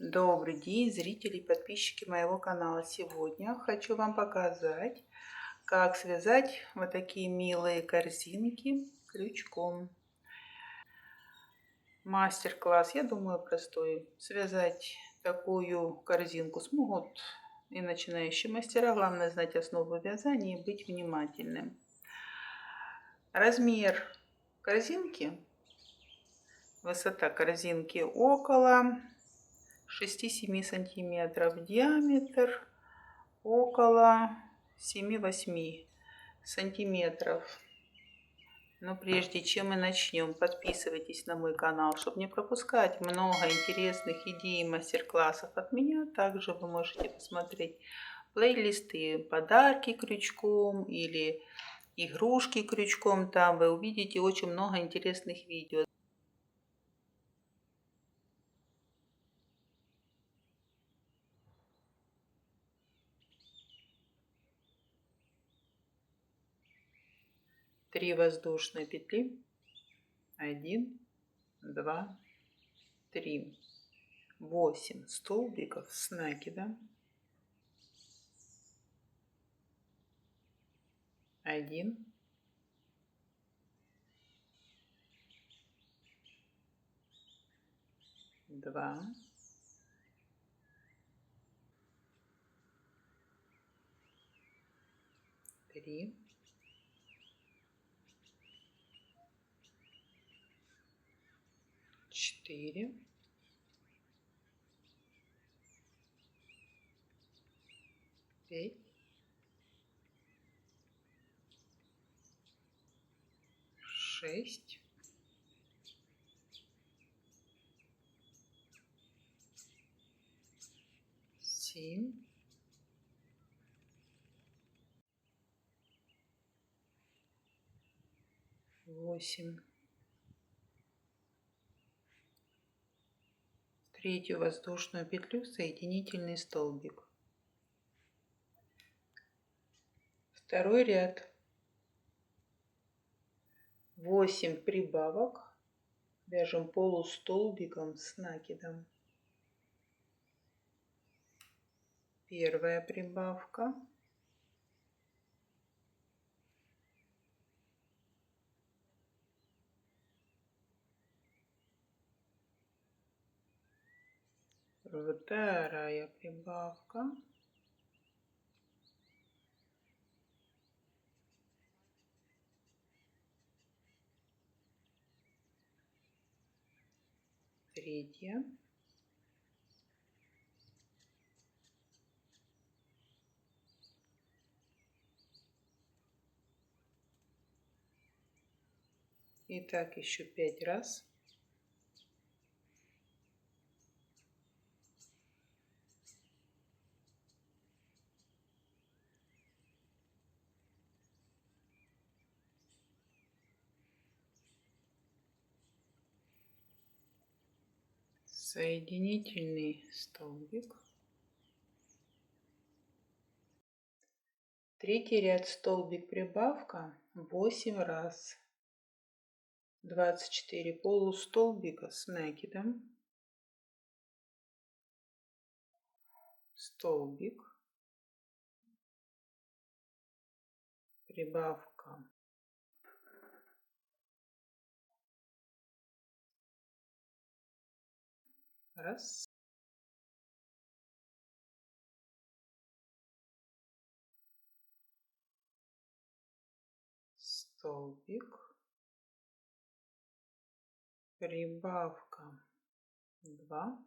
Добрый день, зрители и подписчики моего канала. Сегодня хочу вам показать, как связать вот такие милые корзинки крючком. Мастер-класс, я думаю, простой. Связать такую корзинку смогут и начинающие мастера. Главное знать основу вязания и быть внимательным. Размер корзинки, высота корзинки около 6-7 сантиметров, диаметр около 7-8 сантиметров. Но прежде чем мы начнем, подписывайтесь на мой канал, чтобы не пропускать много интересных идей и мастер-классов от меня. Также вы можете посмотреть плейлисты подарки крючком или игрушки крючком. Там вы увидите очень много интересных видео. 3 воздушные петли. 1, 2, 3. 8 столбиков с накидом. 1, 2, 3, 4, 5, 6, 7, 8. Третью воздушную петлю соединительный столбик. Второй ряд. 8 прибавок. Вяжем полустолбиком с накидом. Первая прибавка. Вторая прибавка. Третья. И так еще 5 раз. Соединительный столбик. Третий ряд, столбик прибавка 8 раз. 24 полустолбика с накидом. Столбик. Прибавка. Раз. Столбик. Прибавка. 2.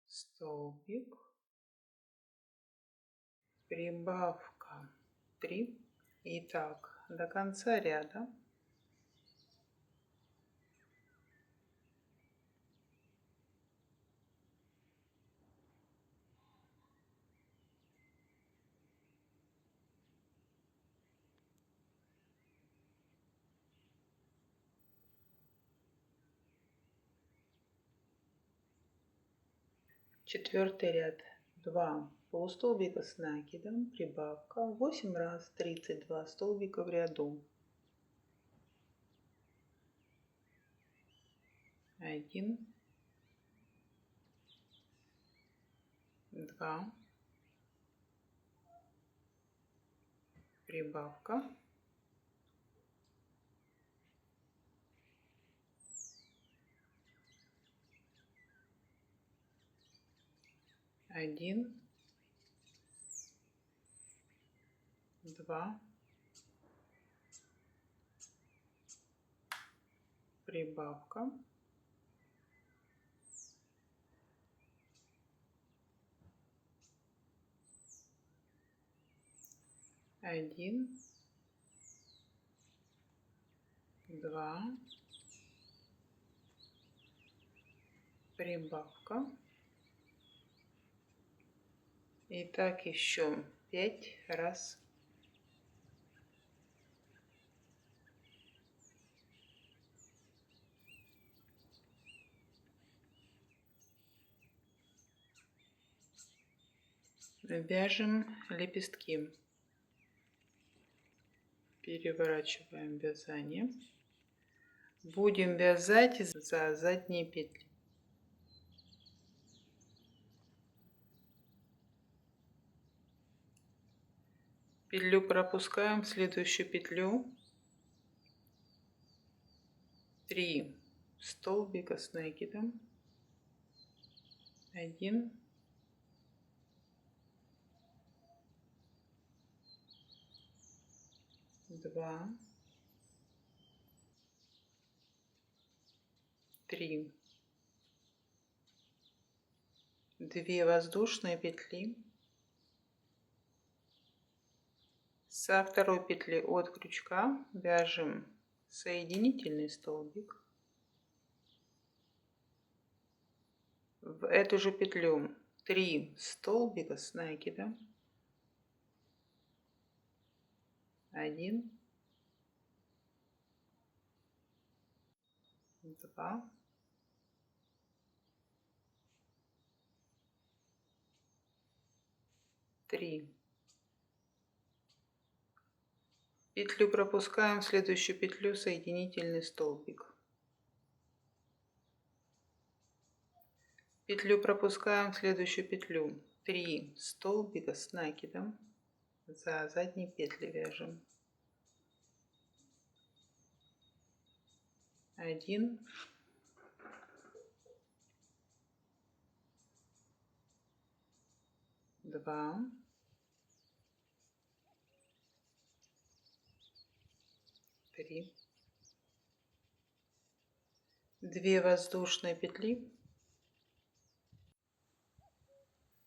Столбик. Прибавка. 3. Итак, до конца ряда. Четвертый ряд. 2 полустолбика с накидом, прибавка 8 раз 32 столбика в ряду. 1, 2, прибавка 1, 2, прибавка 1, 2, прибавка. И так еще 5 раз. Вяжем лепестки. Переворачиваем вязание. Будем вязать за задние петли. Петлю пропускаем в следующую петлю. 3 столбика с накидом. 1, 2, 3. 2 воздушные петли. Со второй петли от крючка вяжем соединительный столбик. В эту же петлю 3 столбика с накидом. 1, 2, 3. Петлю пропускаем в следующую петлю соединительный столбик. Петлю пропускаем в следующую петлю. 3 столбика с накидом. За задние петли вяжем. 1, 2, 3. 2 воздушные петли.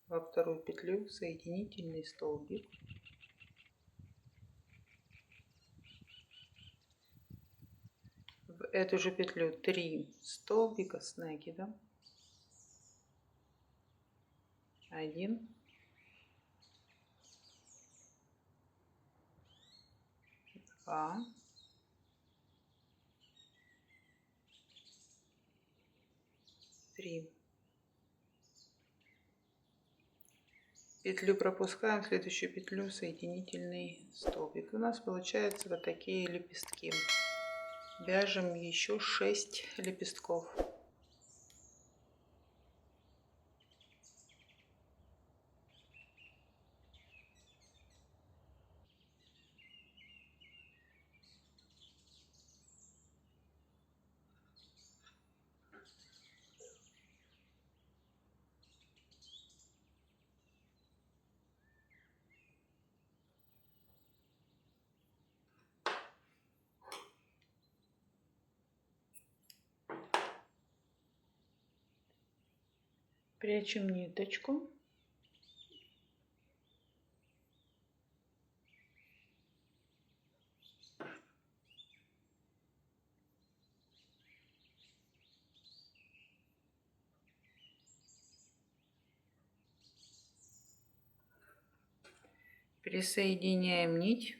Во вторую петлю соединительный столбик. В эту же петлю 3 столбика с накидом. 1, 2, 3. Петлю пропускаем в следующую петлю соединительный столбик. У нас получаются вот такие лепестки. Вяжем еще 6 лепестков. Прячем ниточку. Присоединяем нить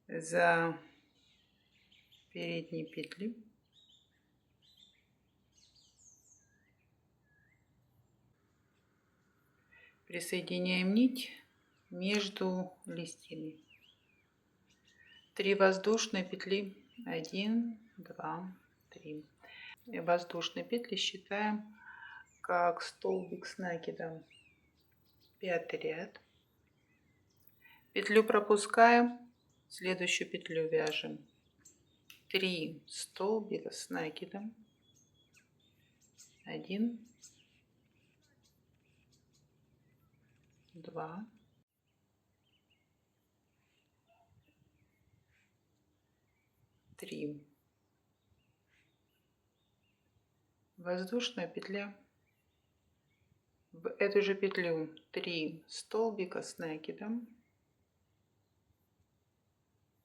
за передние петли. Присоединяем нить между листьями. 3 воздушные петли. 1, 2, 3. И воздушные петли считаем как столбик с накидом. 5 ряд. Петлю пропускаем, следующую петлю вяжем. 3 столбика с накидом. 1, 2, 3. Воздушная петля. В эту же петлю 3 столбика с накидом.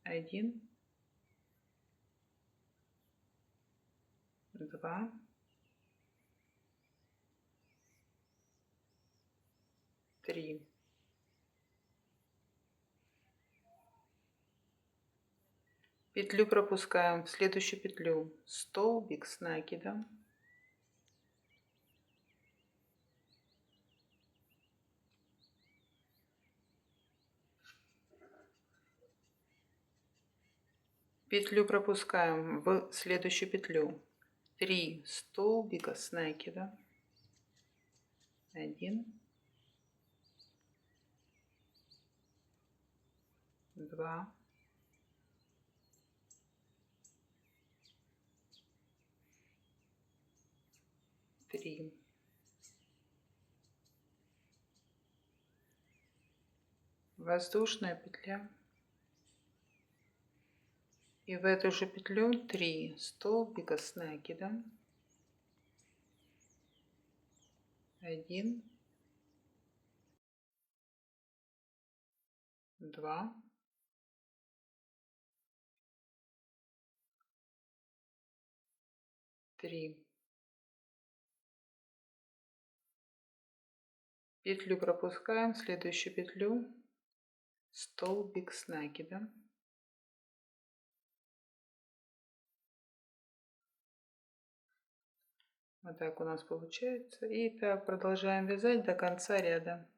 1, 2, 3. Петлю пропускаем в следующую петлю. Столбик с накидом. 1 пропускаем в следующую петлю. 3 столбика с накидом. 1, 2, 3. Воздушная петля. И в эту же петлю 3 столбика с накидом. 1, 2, 3. Петлю пропускаем в следующую петлю. Столбик с накидом. Вот так у нас получается. И так продолжаем вязать до конца ряда.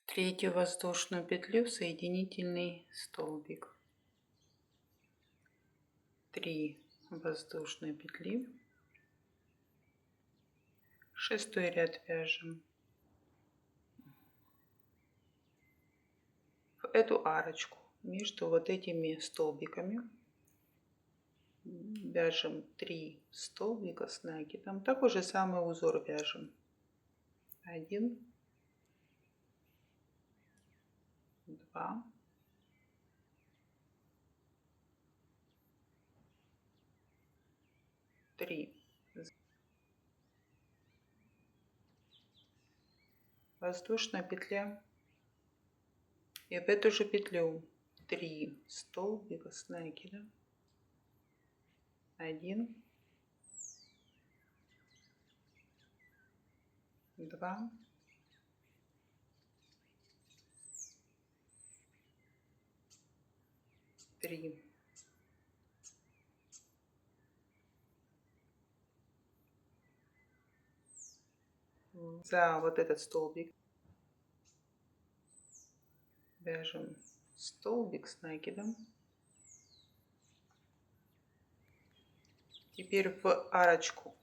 В третью воздушную петлю соединительный столбик. 3 воздушные петли. 6-й ряд вяжем. В эту арочку между вот этими столбиками вяжем 3 столбика с накидом. Такой же самый узор вяжем. 1, 2, 3. Воздушная петля. И в эту же петлю 3 столбика с накидом. 1, 2, 3. За вот этот столбик вяжем столбик с накидом. Теперь в арочку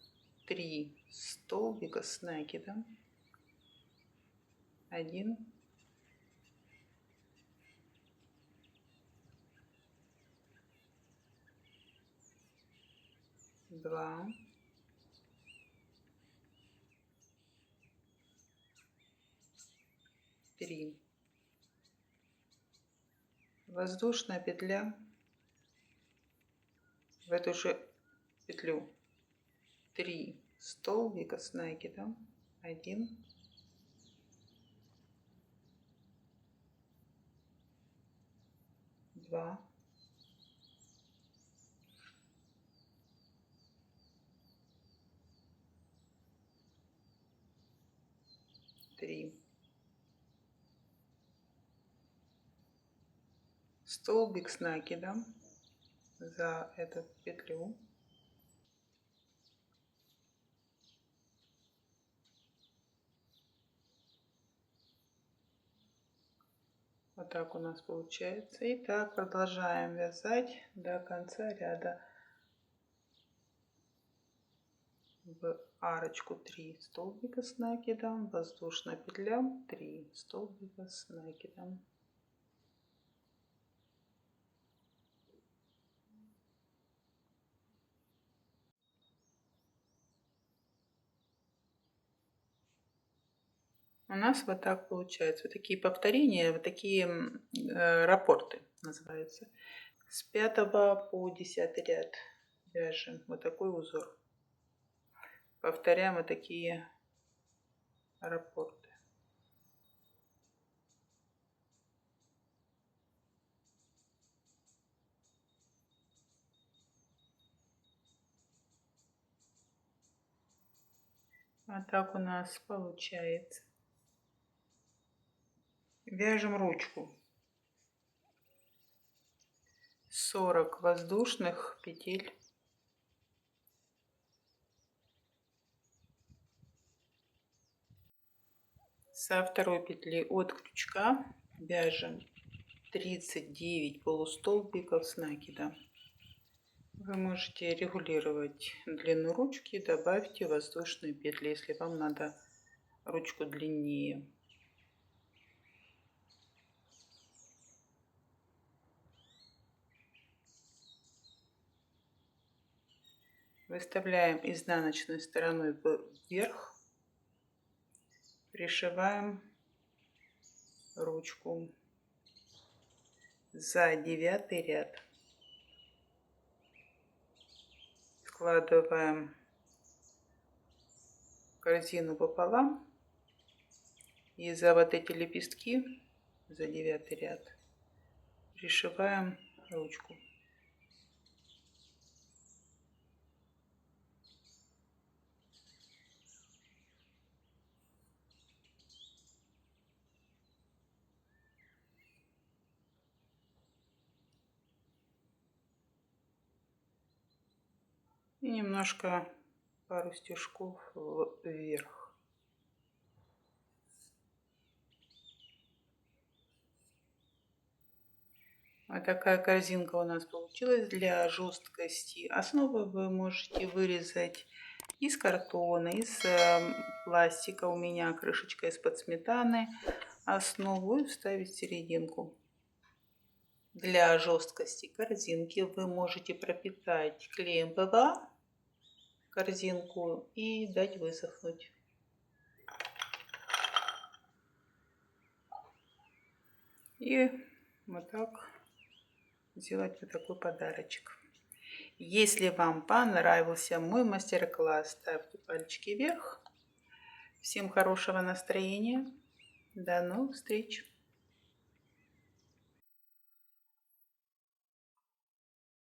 3 столбика с накидом. 1, 2, 3. Воздушная петля. В эту же петлю 3 столбика с накидом. 1, 2, 3. Столбик с накидом за эту петлю. Вот так у нас получается. И так продолжаем вязать до конца ряда. В арочку 3 столбика с накидом, воздушная петля 3 столбика с накидом. У нас вот так получается. Вот такие повторения, вот такие рапорты называются. С 5 по 10 ряд вяжем вот такой узор. Повторяем вот такие рапорты. Вот так у нас получается. Вяжем ручку. 40 воздушных петель. Со второй петли от крючка вяжем 39 полустолбиков с накидом. Вы можете регулировать длину ручки, добавьте воздушные петли, если вам надо ручку длиннее. Выставляем изнаночной стороной вверх, пришиваем ручку за 9 ряд. Складываем корзину пополам и за вот эти лепестки, за 9 ряд, пришиваем ручку. И немножко, пару стежков вверх. Вот такая корзинка у нас получилась для жесткости. Основу вы можете вырезать из картона, из пластика. У меня крышечка из-под сметаны. Основу и вставить в серединку. Для жесткости корзинки вы можете пропитать клеем ПВА корзинку и дать высохнуть. И вот так сделать вот такой подарочек. Если вам понравился мой мастер-класс, ставьте пальчики вверх. Всем хорошего настроения. До новых встреч!